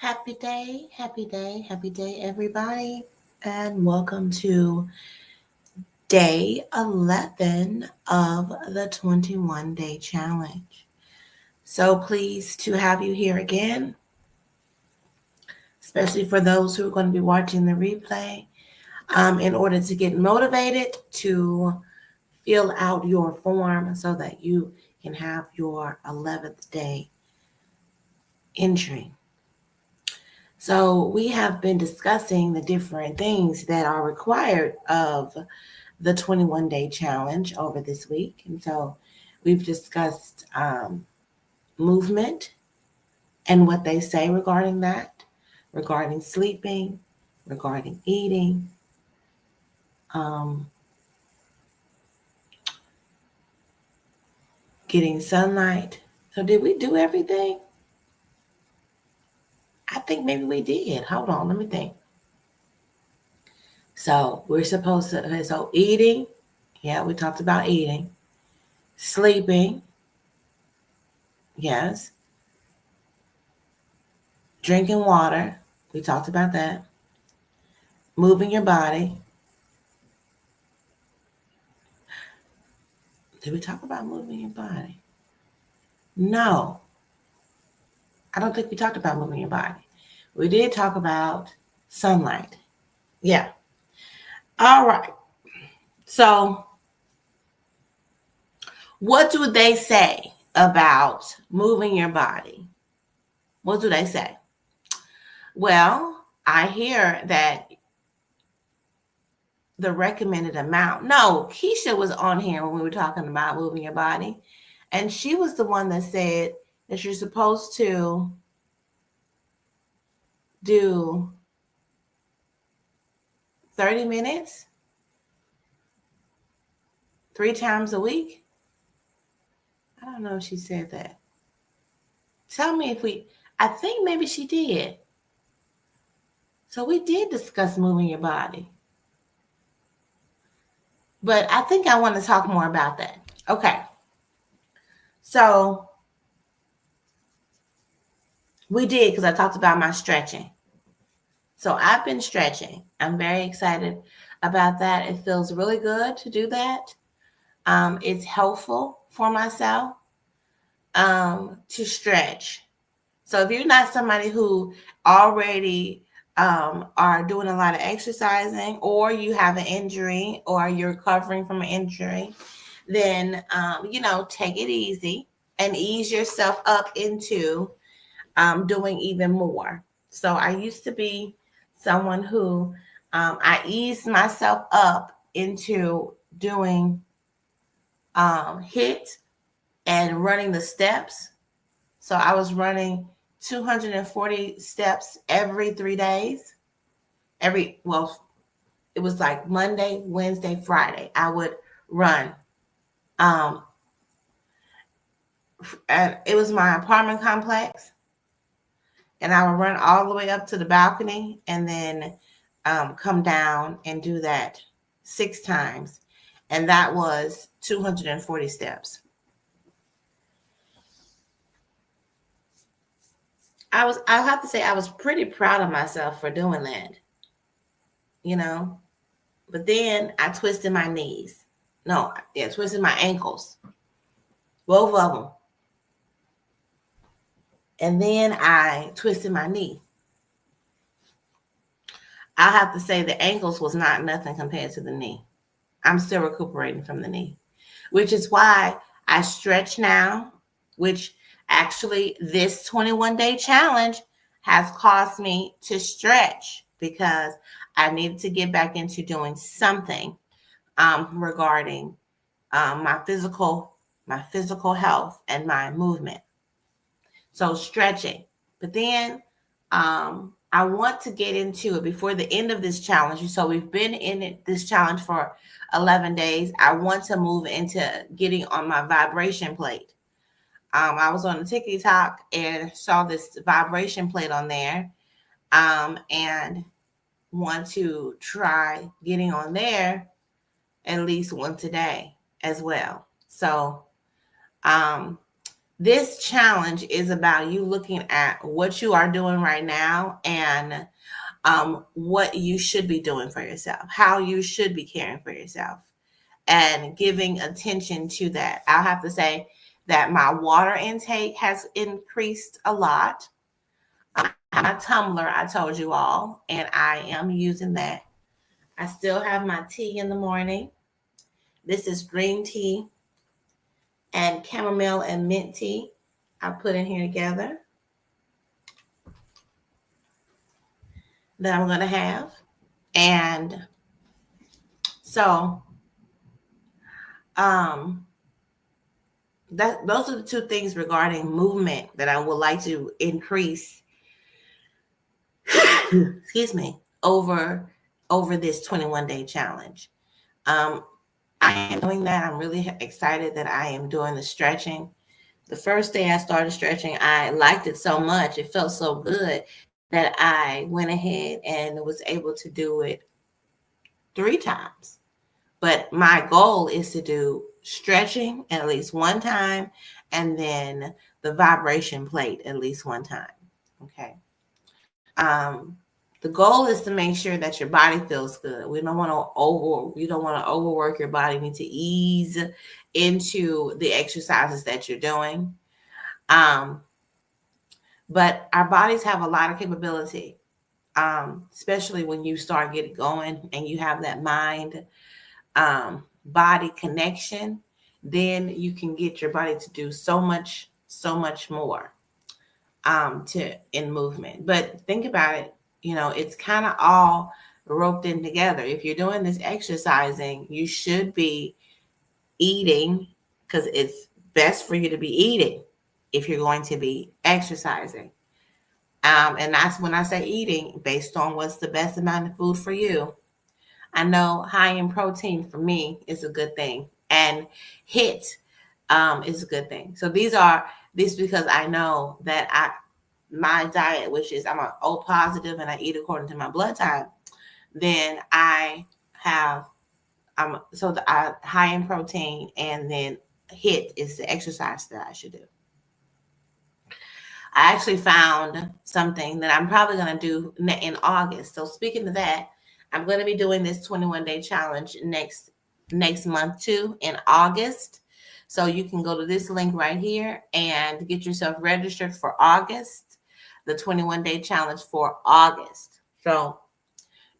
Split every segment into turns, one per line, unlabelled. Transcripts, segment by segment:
Happy day, happy day, happy day, everybody, and welcome to day 11 of the 21-day challenge. So pleased to have you here again, especially for those who are going to be watching the replay, in order to get motivated to fill out your form so that you can have your 11th day entry. So, we have been discussing the different things that are required of the 21-day challenge over this week. And so, we've discussed movement and what they say regarding that, regarding sleeping, regarding eating, um, getting sunlight. So, did we do everything? I think maybe we did. Hold on, let me think. So, we're supposed to, okay, so eating, yeah, we talked about eating, sleeping, yes. Drinking water. We talked about that. Moving your body. Did we talk about moving your body? No. I don't think we talked about moving your body. We did talk about sunlight. Yeah. All right. So, what do they say about moving your body? What do they say? Well, I hear that the recommended amount. No, Keisha was on here when we were talking about moving your body. And she was the one that said that you're supposed to do 30 minutes 3 times a week. I don't know if she said that. Tell me if I think maybe she did. So we did discuss moving your body. But I think I want to talk more about that. Okay. So we did because I talked about my stretching. So I've been stretching. I'm very excited about that. It feels really good to do that. It's helpful for myself to stretch. So if you're not somebody who already are doing a lot of exercising, or you have an injury, or you're recovering from an injury, then take it easy and ease yourself up into doing even more. So I used to be someone who I eased myself up into doing HIIT and running the steps. So I was running 240 steps every 3 days. It was like Monday, Wednesday, Friday. I would run. Um, and it was my apartment complex, and I would run all the way up to the balcony, and then come down and do that 6 times, and that was 240 steps. I have to say I was pretty proud of myself for doing that, you know. But then I twisted my knees. No, yeah, twisted my ankles, both of them. And then I twisted my knee. I have to say the ankles was not nothing compared to the knee. I'm still recuperating from the knee, which is why I stretch now, which actually this 21-day challenge has caused me to stretch because I needed to get back into doing something regarding my physical health and my movement. So stretching. But then I want to get into it before the end of this challenge. So we've been in this challenge for 11 days. I want to move into getting on my vibration plate. I was on the TikTok and saw this vibration plate on there, and want to try getting on there at least once a day as well. So This challenge is about you looking at what you are doing right now and what you should be doing for yourself, how you should be caring for yourself, and giving attention to that. I'll have to say that my water intake has increased a lot. I have my tumbler, I told you all, and I am using that. I still have my tea in the morning. This is green tea and chamomile and mint tea. I put in here together that I'm going to have. And so, um, those are the two things regarding movement that I would like to increase excuse me, over this 21-day challenge. Um, I am doing that. I'm really excited that I am doing the stretching. The first day I started stretching, I liked it so much. It felt so good that I went ahead and was able to do it 3 times. But my goal is to do stretching at least one time and then the vibration plate at least one time. Okay. Um, the goal is to make sure that your body feels good. You don't want to overwork your body. You need to ease into the exercises that you're doing. Um, but our bodies have a lot of capability, especially when you start getting going and you have that mind body connection. Then you can get your body to do so much more to in movement. But think about it, it's kind of all roped in together. If you're doing this exercising, you should be eating, because it's best for you to be eating if you're going to be exercising. And that's when I say eating, based on what's the best amount of food for you. I know high in protein for me is a good thing, and HIT is a good thing. So these because I know that my diet, which is I'm an O positive and I eat according to my blood type, then I have the high in protein, and then HIT is the exercise that I should do. I actually found something that I'm probably going to do in August. So speaking of that, I'm going to be doing this 21-day challenge next month too, in August. So you can go to this link right here and get yourself registered for August, the 21-day challenge for August. So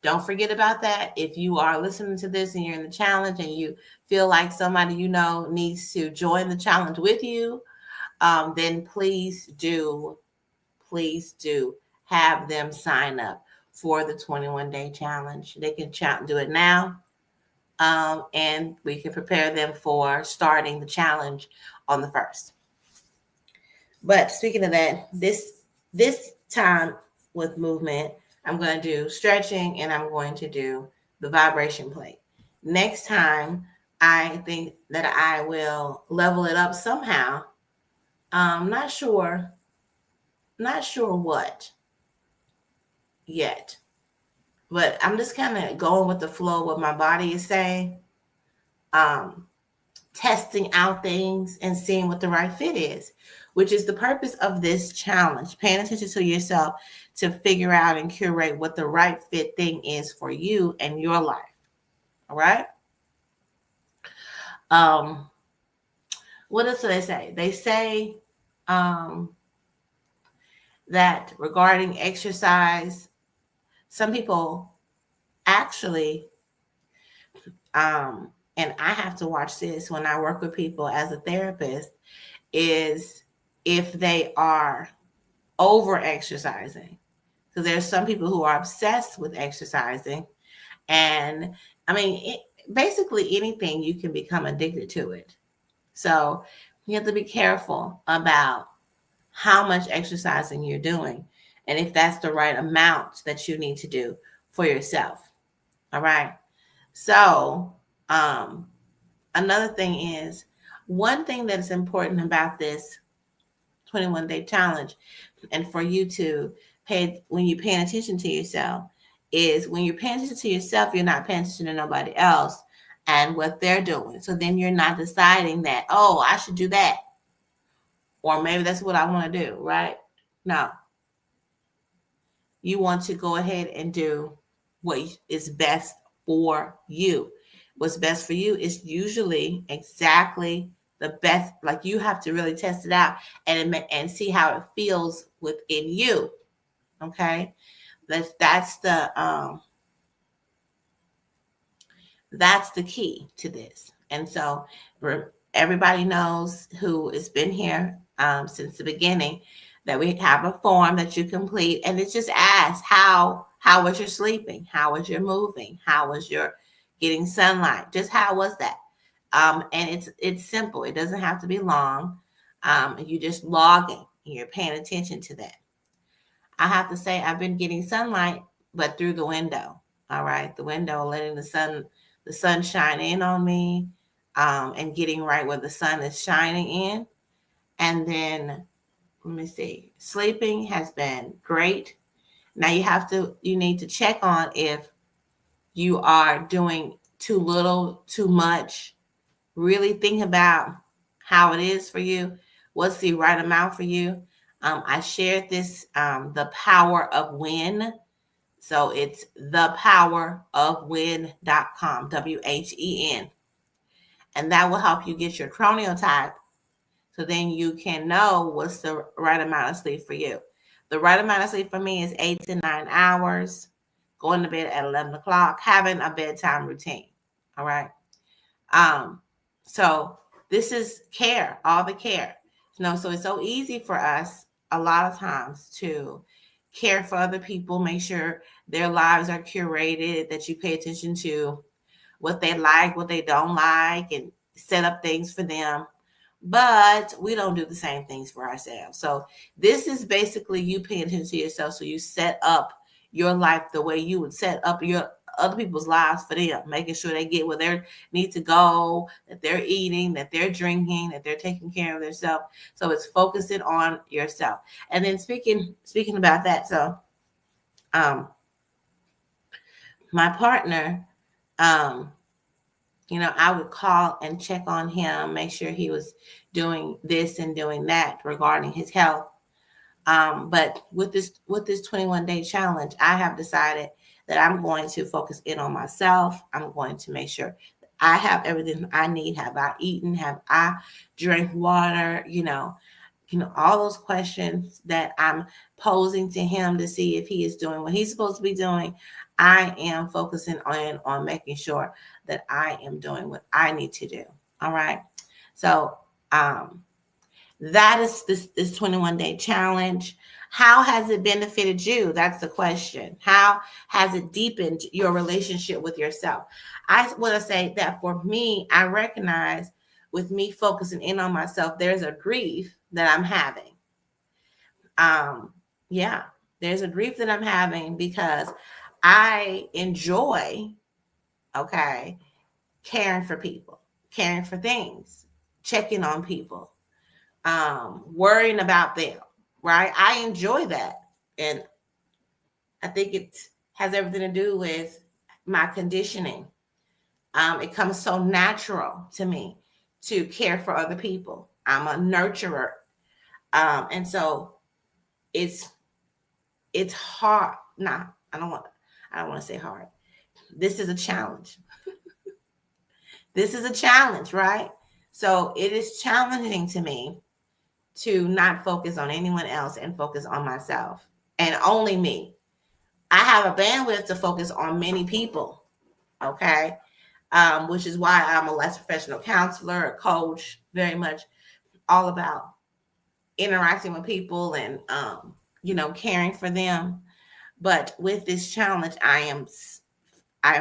don't forget about that. If you are listening to this and you're in the challenge and you feel like somebody needs to join the challenge with you, then please do have them sign up for the 21-day challenge. They can do it now, and we can prepare them for starting the challenge on the 1st. But speaking of that, this time with movement, I'm going to do stretching and I'm going to do the vibration plate. Next time, I think that I will level it up somehow. Not sure what yet, but I'm just kind of going with the flow of what my body is saying, testing out things and seeing what the right fit is, which is the purpose of this challenge. Paying attention to yourself to figure out and curate what the right fit thing is for you and your life. All right. What else do they say? They say that regarding exercise, some people actually, and I have to watch this when I work with people as a therapist, is if they are over exercising. Because there's some people who are obsessed with exercising. And I mean, basically anything, you can become addicted to it. So you have to be careful about how much exercising you're doing and if that's the right amount that you need to do for yourself. All right. So another thing is, one thing that is important about this 21-day challenge, and for you to when you're paying attention to yourself, is when you're paying attention to yourself, you're not paying attention to nobody else and what they're doing. So then you're not deciding that, oh, I should do that. or maybe that's what I want to do, right? No, you want to go ahead and do what is best for you. What's best for you is usually exactly the best. Like, you have to really test it out and see how it feels within you. Okay, that's the key to this. And so everybody knows who has been here since the beginning that we have a form that you complete, and it just asks how was your sleeping, how was your moving, how was your getting sunlight, just how was that. And it's simple. It doesn't have to be long. You just logging and you're paying attention to that. I have to say I've been getting sunlight, but through the window. All right, the window, letting the sun shine in on me, and getting right where the sun is shining in. And then let me see, sleeping has been great. Now you need to check on if you are doing too little, too much. Really think about how it is for you. What's the right amount for you? I shared this, the power of when. So it's thepowerofwen.com, WHEN. And that will help you get your chronotype, so then you can know what's the right amount of sleep for you. The right amount of sleep for me is 8 to 9 hours, going to bed at 11 o'clock, having a bedtime routine. All right. Um, so this is care, all the care. So it's so easy for us a lot of times to care for other people, make sure their lives are curated, that you pay attention to what they like, what they don't like, and set up things for them. But we don't do the same things for ourselves. So this is basically you paying attention to yourself. So you set up your life the way you would set up your other people's lives for them, making sure they get where they need to go, that they're eating, that they're drinking, that they're taking care of themselves. So it's focusing on yourself. And then speaking about that, so my partner, I would call and check on him, make sure he was doing this and doing that regarding his health. But with this 21-day challenge, I have decided that I'm going to focus in on myself. I'm going to make sure I have everything I need. Have I eaten? Have I drank water? All those questions that I'm posing to him to see if he is doing what he's supposed to be doing. I am focusing on making sure that I am doing what I need to do. All right. So that is this 21-day challenge. How has it benefited you? That's the question. How has it deepened your relationship with yourself? I want to say that for me, I recognize with me focusing in on myself, there's a grief that I'm having. Yeah, there's a grief that I'm having because I enjoy, okay, caring for people, caring for things, checking on people, worrying about them, right? I enjoy that. And I think it has everything to do with my conditioning. It comes so natural to me to care for other people. I'm a nurturer. And so it's hard. Nah, I don't want to say hard. This is a challenge. This is a challenge, right? So it is challenging to me to not focus on anyone else and focus on myself and only me. I have a bandwidth to focus on many people, okay? Which is why I'm a licensed professional counselor, a coach, very much all about interacting with people and, caring for them. But with this challenge, I am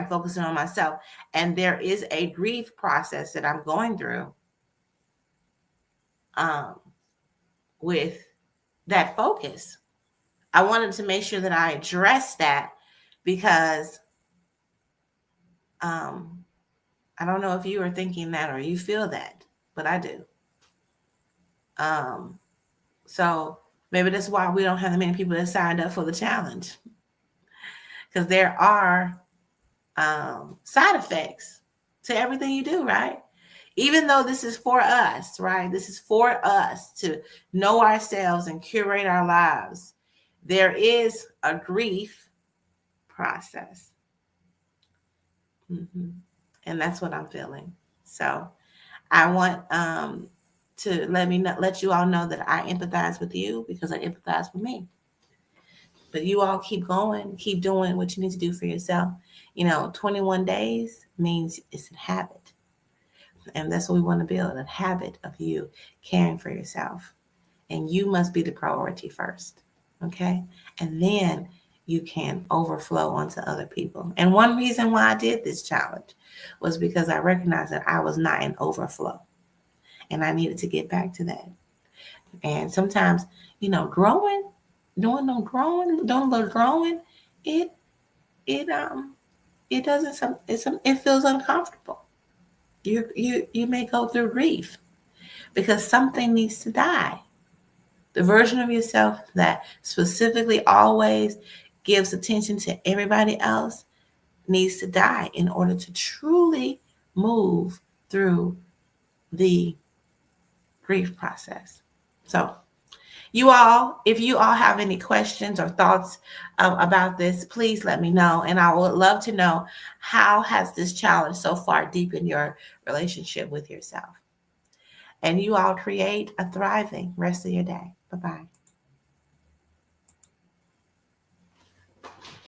focusing on myself. And there is a grief process that I'm going through with that focus. I wanted to make sure that I address that because I don't know if you are thinking that or you feel that, but I do. So maybe that's why we don't have that many people that signed up for the challenge, because there are side effects to everything you do, right? Even though this is for us, right? This is for us to know ourselves and curate our lives. There is a grief process. Mm-hmm. And that's what I'm feeling. So I want to let you all know that I empathize with you because I empathize with me. But you all keep going, keep doing what you need to do for yourself. 21 days means it's a habit. And that's what we want to build, a habit of you caring for yourself. And you must be the priority first. Okay? And then you can overflow onto other people. And one reason why I did this challenge was because I recognized that I was not in overflow. And I needed to get back to that. And sometimes, growing, doing a little growing, it it it doesn't some it feels uncomfortable. You may go through grief because something needs to die. The version of yourself that specifically always gives attention to everybody else needs to die in order to truly move through the grief process. So, if you all have any questions or thoughts about this, please let me know. And I would love to know, how has this challenge so far deepened your relationship with yourself? And you all create a thriving rest of your day. Bye-bye.